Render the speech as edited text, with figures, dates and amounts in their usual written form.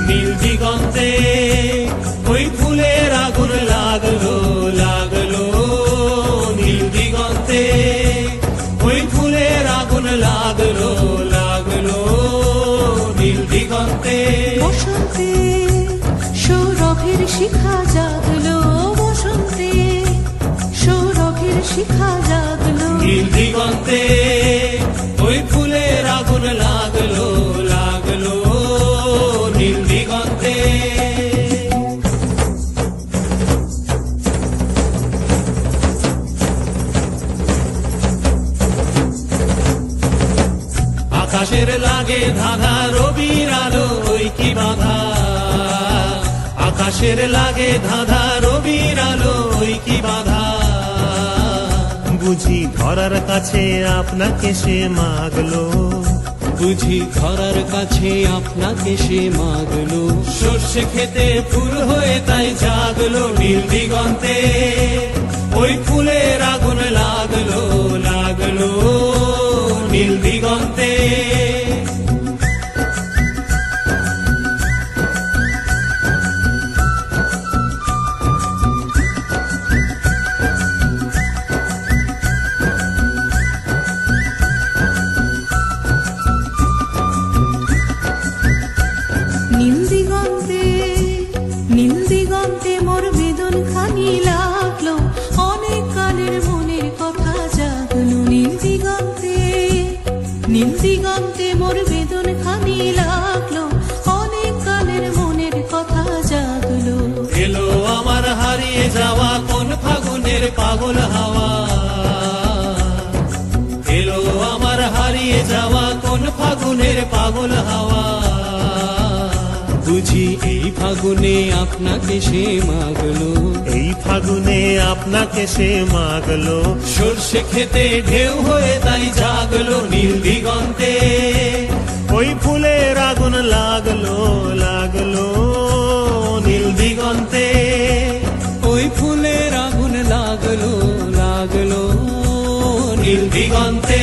নীল দিগন্তে ওই ফুলের আগুন লাগলো লাগলো নীল দিগন্তে ওই ফুলের আগুন লাগলো লাগলো নীল দিগন্তে। বসন্তে সৌরভের শিখা জাগলো, বসন্তে সৌরভের শিখা জাগলো, নীল দিগন্তে ওই ফুলের আগুন লাগলো লাগলো নীল দিগন্তে। আকাশের লাগে ধাঁধা রবির আলো ওই কি বাধা, আকাশের লাগে ধাঁধা রবির আলো ওই কি বাধা। বুঝি ধরার কাছে আপনাকে সে মাগলো, বুঝি ধরার কাছে আপনাকে সে মাগলো, সর্ষে খেতে ফুল হয়ে তাই জাগলো নীল দিগন্তে ওই ফুলের আগুন লাগলো লাগলো নীল দিগন্তে। নীল দিগন্তে নীল দিগন্তে মোর বেদন খানি লাগলো, অনেক কালের মনের কথা জাগলো নীল দিগন্তে, নীল দিগন্তে মোর বেদন খানি লাগলো, অনেক কালের মনের কথা জাগলো। এলো আমার হারিয়ে যাওয়া কোন ফাগুনের পাগল হাওয়া, এলো আমার হারিয়ে যাওয়া কোন ফাগুনের পাগল হাওয়া। বুঝি এই ফাগুনে আপনাকে সে মাগলো, এই ফাগুনে আপনাকে সে মাগলো, সর্ষে খেতে ঢেউ হয়ে তাই জাগলো নীল দিগন্তে ওই ফুলের আগুন লাগলো লাগলো নীল দিগন্তে ওই ফুলের আগুন লাগলো লাগলো নীল দিগন্তে।